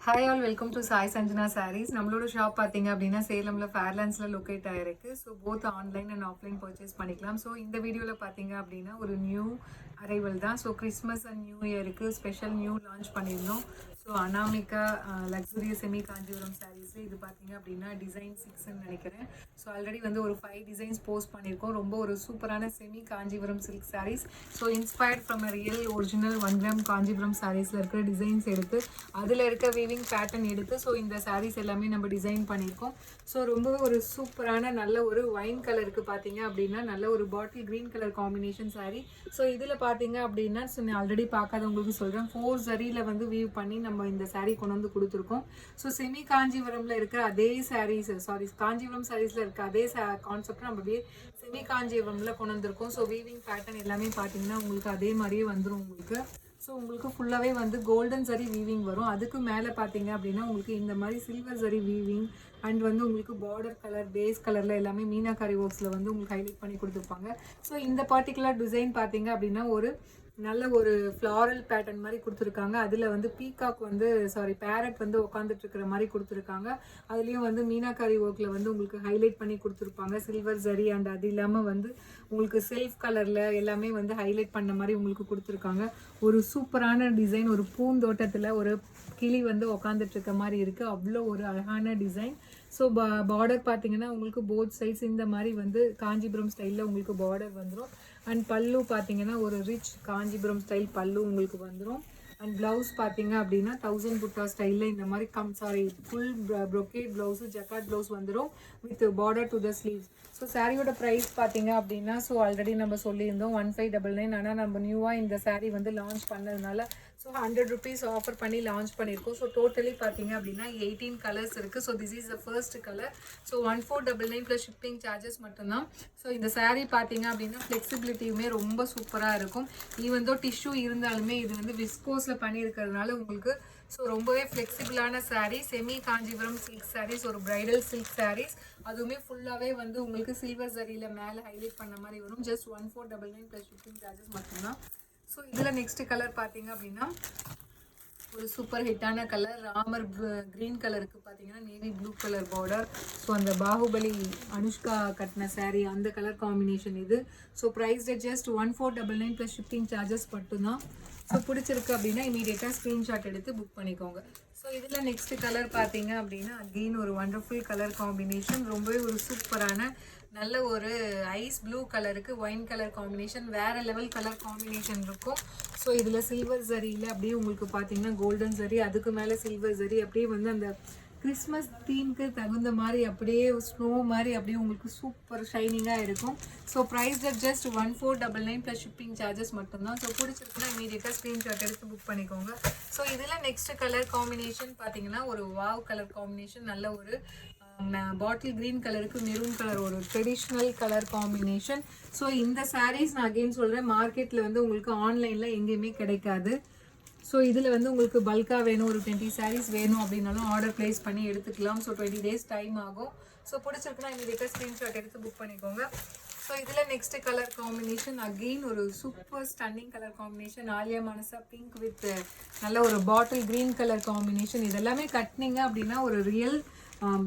Hi all welcome to Sai Sanjana sarees. நம்மளோட shop பார்த்தீங்க அப்படின்னா சேலமில் ஃபேர்லாண்ட்ஸில் லொக்கேட் ஆகிருக்கு. So both online and offline purchase பண்ணிக்கலாம். ஸோ இந்த வீடியோவில் பார்த்தீங்க அப்படின்னா ஒரு நியூ அரைவல் தான். ஸோ கிறிஸ்மஸ் அண்ட் நியூ இயருக்கு ஸ்பெஷல் நியூ லான்ச் பண்ணியிருந்தோம். So Anamika luxurious semi Kanchipuram சாரீஸில் இது பார்த்தீங்க அப்படின்னா டிசைன் 6ன்னு நினைக்கிறேன். ஸோ ஆல்ரெடி வந்து ஒரு 5 டிசைன்ஸ் போஸ்ட் பண்ணியிருக்கோம். ரொம்ப ஒரு சூப்பரான semi Kanchipuram silk saris. So inspired from a real original 1 gram Kanchipuram சாரீஸில் இருக்கிற டிசைன்ஸ் எடுத்து அதில் இருக்க வீவிங் பேட்டர்ன் எடுத்து ஸோ இந்த சாரீஸ் எல்லாமே நம்ம டிசைன் பண்ணியிருக்கோம். ஸோ ரொம்ப ஒரு சூப்பரான நல்ல ஒரு ஒயின் கலருக்கு பார்த்தீங்க அப்படின்னா நல்ல ஒரு bottle green colour combination sari. So இதில் பார்த்தீங்க அப்படின்னா ஸோ நான் ஆல்ரெடி பார்க்காதவங்களுக்கு சொல்கிறேன், 4 ஜரியில் வந்து வீவ் பண்ணி நம்ம இந்த சாரீ கொண்டு வந்து கொடுத்துருக்கோம். ஸோ செமி காஞ்சிபுரமில் இருக்கிற அதே சாரீஸ் காஞ்சிபுரம் சாரீஸில் இருக்க அதே கான்செப்ட் நம்ம அப்படியே செமி காஞ்சிபுரமில் கொண்டு வந்திருக்கோம். ஸோ வீவிங் பேட்டர்ன் எல்லாமே பார்த்தீங்கன்னா உங்களுக்கு அதே மாதிரியே வந்துடும் உங்களுக்கு. ஸோ உங்களுக்கு ஃபுல்லாகவே வந்து கோல்டன் சரி வீவிங் வரும். அதுக்கு மேலே பார்த்தீங்க அப்படின்னா உங்களுக்கு இந்த மாதிரி சில்வர் சரி வீவிங் அண்ட் வந்து உங்களுக்கு பார்டர் கலர் பேஸ் கலரில் எல்லாமே மீனாக்காரி ஒர்க்ஸில் வந்து உங்களுக்கு ஹைலைட் பண்ணி கொடுத்துருப்பாங்க. ஸோ இந்த பர்டிகுலர் டிசைன் பார்த்தீங்க அப்படின்னா ஒரு நல்ல ஒரு ஃப்ளாரல் பேட்டர்ன் மாதிரி கொடுத்துருக்காங்க. அதில் வந்து பீகாக் வந்து பேரட் வந்து உட்காந்துட்டு இருக்கிற மாதிரி கொடுத்துருக்காங்க. அதுலேயும் வந்து மீனாக்காரி ஒர்க்கில் வந்து உங்களுக்கு ஹைலைட் பண்ணி கொடுத்துருப்பாங்க சில்வர் ஜரி அண்ட் அது இல்லாமல் வந்து உங்களுக்கு செல்ஃப் கலரில் எல்லாமே வந்து ஹைலைட் பண்ண மாதிரி உங்களுக்கு கொடுத்துருக்காங்க. ஒரு சூப்பரான டிசைன், ஒரு பூந்தோட்டத்தில் ஒரு கிளி வந்து உட்காந்துட்டு இருக்க மாதிரி இருக்குது. அவ்வளோ ஒரு அழகான டிசைன். ஸோ பார்டர் பார்த்தீங்கன்னா உங்களுக்கு போத் சைட்ஸ் இந்த மாதிரி வந்து காஞ்சிபுரம் ஸ்டைலில் உங்களுக்கு பார்டர் வந்துடும். அண்ட் பல்லு பார்த்தீங்கன்னா ஒரு ரிச் காஞ்சிபுரம் ஸ்டைல் பல்லு உங்களுக்கு வந்துடும். அண்ட் ப்ளவுஸ் பார்த்தீங்க அப்படின்னா 1000 புட்டா ஸ்டைலில் இந்த மாதிரி full brocade blouse jacquard blouse வந்துடும் with border to the sleeves. So சாரியோட ப்ரைஸ் பார்த்தீங்க அப்படின்னா ஸோ ஆல்ரெடி நம்ம சொல்லியிருந்தோம் 1599. ஆனால் நம்ம நியூவாக இந்த சாரீ வந்து லான்ச் பண்ணதுனால ஸோ 100 rupees ஆஃபர் பண்ணி லான்ச் பண்ணியிருக்கோம். ஸோ டோட்டலி பார்த்தீங்க அப்படின்னா 18 கலர்ஸ் இருக்குது. So this is the first colour. So 1499 plus shipping charges மட்டும்தான். ஸோ இந்த சாரீ பார்த்தீங்க அப்படின்னா ஃப்ளெக்சிபிலிட்டியுமே ரொம்ப சூப்பராக இருக்கும். ஈவன் தோ டிஷ்யூ இருந்தாலுமே இது வந்து விஸ்கோஸில் பண்ணியிருக்கிறதுனால உங்களுக்கு ஸோ ரொம்பவே ஃப்ளெக்சிபிளான சாரீ. செமி காஞ்சிபுரம் சில்க் சாரீஸ், ஒரு பிரைடல் சில்க் சாரீஸ். அதுவுமே ஃபுல்லாகவே வந்து உங்களுக்கு சில்வர் சரியில் மேலே ஹைலைட் பண்ண மாதிரி வரும். ஜஸ்ட் 1499 ப்ளஸ் ஷிப்பிங் சார்ஜஸ் மட்டும்தான். ஸோ இதில் நெக்ஸ்ட் கலர் பார்த்தீங்க அப்படின்னா ஒரு சூப்பர் ஹிட்டான கலர் ராமர் க்ரீன் கலருக்கு பார்த்தீங்கன்னா navy blue colour border. So அந்த பாகுபலி அனுஷ்கா கட்டின சாரீ அந்த கலர் காம்பினேஷன் இது. So price just 1499 plus shipping charges மட்டும்தான். ஸோ பிடிச்சிருக்கு அப்படின்னா இமீடியட்டாக ஸ்க்ரீன்ஷாட் எடுத்து புக் பண்ணிக்கோங்க. ஸோ இதில் நெக்ஸ்ட் கலர் பார்த்தீங்க அப்படின்னா அகெயின் ஒரு வண்டர்ஃபுல் கலர் காம்பினேஷன். ரொம்பவே ஒரு சூப்பரான நல்ல ஒரு ஐஸ் ப்ளூ கலருக்கு ஒயின் கலர் காம்பினேஷன், வேறு லெவல் கலர் காம்பினேஷன் இருக்கும். ஸோ இதில் சில்வர் ஜரியில் அப்படியே உங்களுக்கு பார்த்தீங்கன்னா கோல்டன் ஜரி, அதுக்கு மேலே சில்வர் ஜரி, அப்படியே வந்து அந்த கிறிஸ்மஸ் தீம்க்கு தகுந்த மாதிரி அப்படியே ஸ்னோ மாதிரி அப்படியே உங்களுக்கு சூப்பர் ஷைனிங்காக இருக்கும். So price just 1499 plus shipping charges மட்டும்தான். ஸோ பிடிச்சிருக்குன்னா இமீடியட்டாக ஸ்க்ரீன்ஷாட் எடுத்து புக் பண்ணிக்கோங்க. ஸோ இதில் நெக்ஸ்ட் கலர் காம்பினேஷன் பார்த்தீங்கன்னா ஒரு வாவ் கலர் காம்பினேஷன், நல்ல ஒரு பாட்டில் க்ரீன் கலருக்கு மெரூன் கலர், ஒரு ட்ரெடிஷ்னல் கலர் காம்பினேஷன். ஸோ இந்த சாரீஸ் நான் அகெயின் சொல்கிறேன், மார்க்கெட்டில் வந்து உங்களுக்கு ஆன்லைனில் எங்கேயுமே கிடைக்காது. ஸோ இதில் வந்து உங்களுக்கு பல்காக வேணும், ஒரு 20 சாரீஸ் வேணும் அப்படின்னாலும் ஆர்டர் ப்ளேஸ் பண்ணி எடுத்துக்கலாம். ஸோ 20 days டைம் ஆகும். ஸோ பிடிச்சிருக்குன்னா இமீடியட்டாக ஸ்க்ரீன்ஷாட் எடுத்து புக் பண்ணிக்கோங்க. ஸோ இதில் நெக்ஸ்ட் கலர் காம்பினேஷன் அகெயின் ஒரு super stunning colour combination, Alia Manasa pink with நல்ல ஒரு பாட்டில் க்ரீன் கலர் காம்பினேஷன். இதெல்லாமே கட்டினீங்க அப்படின்னா ஒரு ரியல்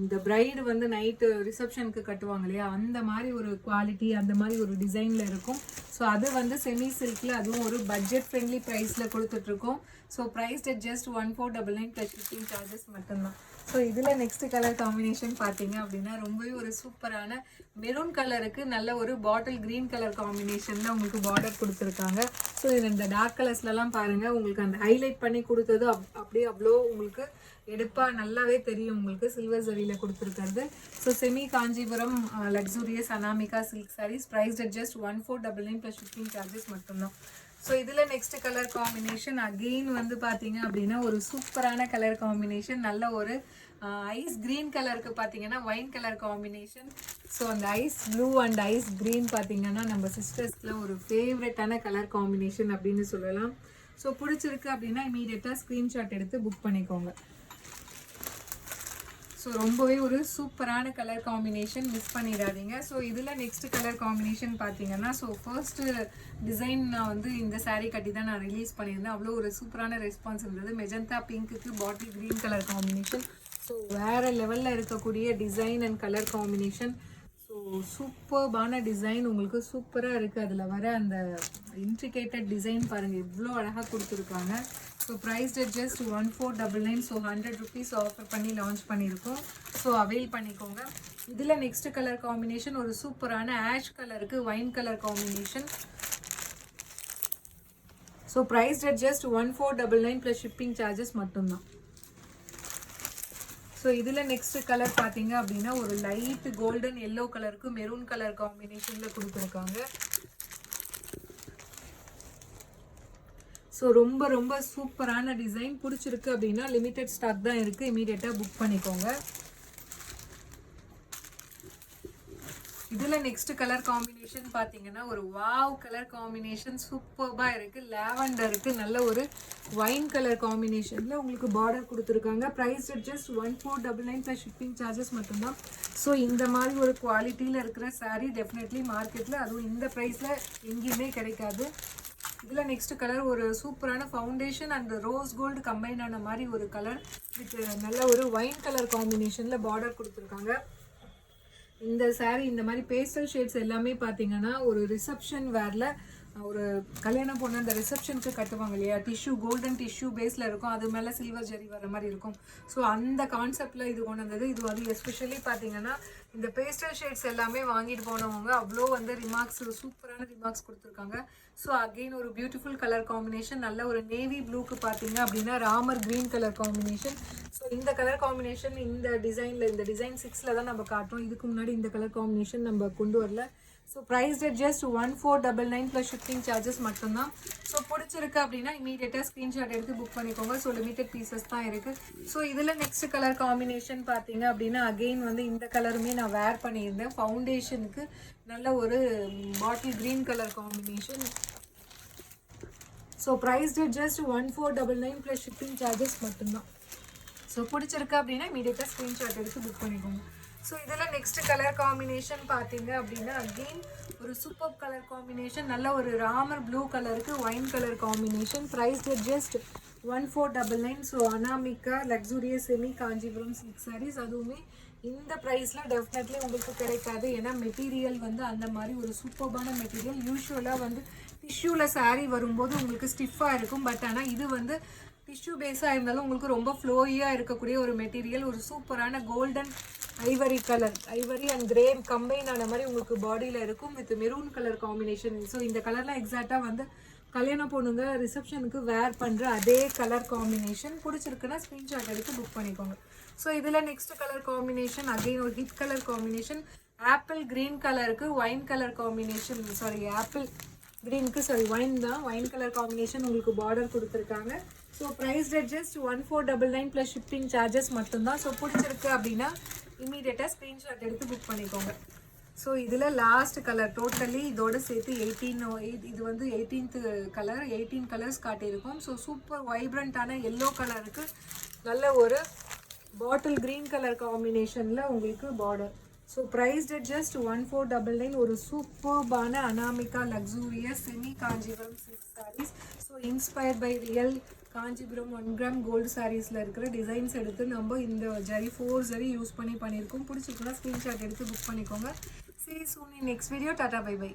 இந்த பிரைடு வந்து நைட்டு ரிசப்ஷனுக்கு கட்டுவாங்க இல்லையா, அந்த மாதிரி ஒரு குவாலிட்டி அந்த மாதிரி ஒரு டிசைனில் இருக்கும். ஸோ அது வந்து செமி சில்கில், அதுவும் ஒரு பட்ஜெட் ஃப்ரெண்ட்லி ப்ரைஸில் கொடுத்துட்ருக்கோம். So price just 1499 plus shipping charges மட்டும்தான். ஸோ இதில் நெக்ஸ்ட் கலர் காம்பினேஷன் பார்த்தீங்க அப்படின்னா ரொம்பவே ஒரு சூப்பரான மெரூன் கலருக்கு நல்ல ஒரு பாட்டில் க்ரீன் கலர் காம்பினேஷனில் உங்களுக்கு பார்டர் கொடுத்துருக்காங்க. ஸோ இது இந்த டார்க் கலர்ஸ்லலாம் பாருங்கள் உங்களுக்கு அந்த ஹைலைட் பண்ணி கொடுத்தது அப்படியே அவ்வளோ உங்களுக்கு எடுப்பாக நல்லாவே தெரியும் உங்களுக்கு சில்வர் ஜரியில் கொடுத்துருக்கிறது. So semi Kanchipuram luxurious Anamika silk sarees. Price just 1499 plus shipping charges மட்டும்தான். ஸோ இதில் நெக்ஸ்ட் கலர் காம்பினேஷன் அகெயின் வந்து பார்த்தீங்க அப்படின்னா ஒரு சூப்பரான கலர் காம்பினேஷன், நல்ல ஒரு ஐஸ் க்ரீன் கலருக்கு பார்த்தீங்கன்னா ஒயின் கலர் காம்பினேஷன். ஸோ அந்த ice blue and ice green பார்த்தீங்கன்னா நம்ம சிஸ்டர்ஸில் ஒரு ஃபேவரட்டான கலர் காம்பினேஷன் அப்படின்னு சொல்லலாம். ஸோ பிடிச்சிருக்கு அப்படின்னா இமீடியட்டாக ஸ்க்ரீன்ஷாட் எடுத்து புக் பண்ணிக்கோங்க. ஸோ ரொம்பவே ஒரு சூப்பரான கலர் காம்பினேஷன், மிஸ் பண்ணிடாதீங்க. ஸோ இதில் நெக்ஸ்ட் கலர் காம்பினேஷன் பார்த்தீங்கன்னா, ஸோ ஃபர்ஸ்ட் டிசைன் நான் வந்து இந்த saree கட்டி தான் நான் ரிலீஸ் பண்ணியிருந்தேன். அவ்வளோ ஒரு சூப்பரான ரெஸ்பான்ஸ் இருந்தது. மெஜந்தா பிங்க்குக்கு bottle green colour combination. So வேறு லெவலில் இருக்கக்கூடிய design and colour combination. So சூப்பர்பான டிசைன், உங்களுக்கு சூப்பராக இருக்குது. அதில் வர அந்த இன்ட்ரிகேட்டட் டிசைன் பாருங்கள், இவ்வளோ அழகாக கொடுத்துருக்காங்க. So price just 1499. So 100 rupees offer பண்ணி லான்ச் பண்ணியிருக்கோம். ஸோ அவைல் பண்ணிக்கோங்க. இதில் நெக்ஸ்ட் கலர் காம்பினேஷன் ஒரு சூப்பரான ஆஷ் கலருக்கு wine colour combination. So price just 1499 plus shipping charges மட்டும்தான். ஸோ இதில் நெக்ஸ்ட் கலர் பார்த்தீங்க அப்படின்னா ஒரு லைட் கோல்டன் எல்லோ கலருக்கு மெரூன் கலர் காம்பினேஷனில் கொடுத்துருக்காங்க. ஸோ ரொம்ப ரொம்ப சூப்பரான டிசைன். பிடிச்சிருக்கு அப்படின்னா லிமிடெட் ஸ்டாக் தான் இருக்குது, இமீடியட்டாக புக் பண்ணிக்கோங்க. இதில் நெக்ஸ்ட் கலர் காம்பினேஷன் பார்த்தீங்கன்னா ஒரு வாவ் கலர் காம்பினேஷன், சூப்பராக இருக்குது. லாவெண்டருக்கு நல்ல ஒரு வைன் கலர் காம்பினேஷனில் உங்களுக்கு பார்டர் கொடுத்துருக்காங்க. Price just 1499 plus shipping charges மட்டும்தான். ஸோ இந்த மாதிரி ஒரு குவாலிட்டியில் இருக்கிற saree டெஃபினெட்லி மார்க்கெட்டில், அதுவும் இந்த ப்ரைஸில் எங்கேயுமே கிடைக்காது. இதில் நெக்ஸ்ட் கலர் ஒரு சூப்பரான foundation and rose gold combine ஆன மாதிரி ஒரு கலர் வித் நல்ல ஒரு வைன் கலர் காம்பினேஷனில் பார்டர் கொடுத்துருக்காங்க. இந்த saree இந்த மாதிரி பேஸ்டல் ஷேட்ஸ் எல்லாமே பார்த்தீங்கன்னா ஒரு ரிசப்ஷன் வேரில் ஒரு கல்யாணம் பொண்ணு அந்த ரிசப்ஷனுக்கு கட்டுவாங்க இல்லையா, டிஷ்யூ கோல்டன் டிஷ்யூ பேஸில் இருக்கும், அது மேலே சில்வர் ஜெரி வர மாதிரி இருக்கும். ஸோ அந்த கான்செப்டில் இது கொண்டு வந்தது. இது வந்து எஸ்பெஷலி பார்த்தீங்கன்னா இந்த பேஸ்டல் ஷேட்ஸ் எல்லாமே வாங்கிட்டு போனவங்க அவ்வளோ வந்து ரிமார்க்ஸ், சூப்பரான ரிமார்க்ஸ் கொடுத்துருக்காங்க. ஸோ அகெயின் ஒரு பியூட்டிஃபுல் கலர் காம்பினேஷன். நல்ல ஒரு நேவி ப்ளூக்கு பார்த்தீங்க அப்படின்னா Ramar green colour combination. So இந்த கலர் காம்பினேஷன் இந்த டிசைனில், இந்த டிசைன் 6ல் தான் நம்ம காட்டுறோம். இதுக்கு முன்னாடி இந்த கலர் காம்பினேஷன் நம்ம கொண்டு வரல. So price just 1499 plus shipping charges மட்டும்தான். ஸோ பிடிச்சிருக்கு அப்படின்னா இமீடியட்டாக ஸ்க்ரீன்ஷாட் எடுத்து புக் பண்ணிக்கோங்க. ஸோ லிமிடெட் பீசஸ் தான் இருக்குது. ஸோ இதில் நெக்ஸ்ட் கலர் காம்பினேஷன் பார்த்தீங்க அப்படின்னா அகெயின் வந்து இந்த கலருமே நான் வேர் பண்ணியிருந்தேன். ஃபவுண்டேஷனுக்கு நல்ல ஒரு bottle green colour combination. So price just 1499 plus shipping charges மட்டும்தான். ஸோ பிடிச்சிருக்கு அப்படின்னா இமீடியட்டாக ஸ்க்ரீன்ஷாட் எடுத்து புக் பண்ணிக்கோங்க. ஸோ இதில் நெக்ஸ்ட் கலர் காம்பினேஷன் பார்த்தீங்க அப்படின்னா அகெயின் ஒரு சூப்பர் கலர் காம்பினேஷன். நல்ல ஒரு ராமர் ப்ளூ கலருக்கு wine colour combination. Price just 1499. So Anamika luxurious semi Kanchipuram silk sarees, அதுவுமே இந்த ப்ரைஸில் டெஃபினெட்லி உங்களுக்கு கிடைக்காது. ஏன்னா மெட்டீரியல் வந்து அந்த மாதிரி ஒரு சூப்பர்பான மெட்டீரியல். யூஸ்வலாக வந்து டிஷ்யூவில் saree வரும்போது உங்களுக்கு ஸ்டிஃபாக இருக்கும். பட் ஆனால் இது வந்து டிஷ்யூ பேஸாக இருந்தாலும் உங்களுக்கு ரொம்ப ஃப்ளோயியாக இருக்கக்கூடிய ஒரு மெட்டீரியல். ஒரு சூப்பரான golden Ivory colour, Ivory and grey combine ஆன மாதிரி உங்களுக்கு பாடியில் இருக்கும் with maroon colour combination. So இந்த கலர்லாம் எக்ஸாக்டாக வந்து கல்யாண பொண்ணுங்க ரிசப்ஷனுக்கு வேர் பண்ணுற அதே கலர் காம்பினேஷன். பிடிச்சிருக்குன்னா ஸ்க்ரீன்ஷாட் எடுத்து புக் பண்ணிக்கோங்க. ஸோ இதில் நெக்ஸ்ட் கலர் காம்பினேஷன் அகெயின் ஒரு hit colour combination. Apple green கலருக்கு wine colour combination, sorry apple க்ரீனுக்கு ஒயின் தான், ஒயின் கலர் காம்பினேஷன் உங்களுக்கு பார்டர் கொடுத்துருக்காங்க. So price just 1499 plus shipping charges மட்டும்தான். ஸோ பிடிச்சிருக்கு அப்படின்னா இமீடியட்டாக ஸ்க்ரீன்ஷாட் எடுத்து புக் பண்ணிக்கோங்க. ஸோ இதில் லாஸ்ட் கலர் டோட்டலி இதோட சேர்த்து 18, இது வந்து 18th கலர், 18 கலர்ஸ் காட்டியிருக்கோம். ஸோ சூப்பர் வைப்ரண்ட்டான எல்லோ கலருக்கு நல்ல ஒரு பாட்டில் க்ரீன் கலர் காம்பினேஷனில் உங்களுக்கு பார்டர். So price just 1499. ஒரு சூப்பர்பான Anamika luxurious semi Kanchipuram silk saris. So inspired by real Kanchipuram 1 gram gold சாரீஸில் இருக்கிற டிசைன்ஸ் எடுத்து நம்ம இந்த ஜரி 4 ஜரி யூஸ் பண்ணியிருக்கோம். பிடிச்சிருக்குன்னா ஸ்க்ரீன்ஷாட் எடுத்து புக் பண்ணிக்கோங்க. See you soon in next video. Tata, bye bye.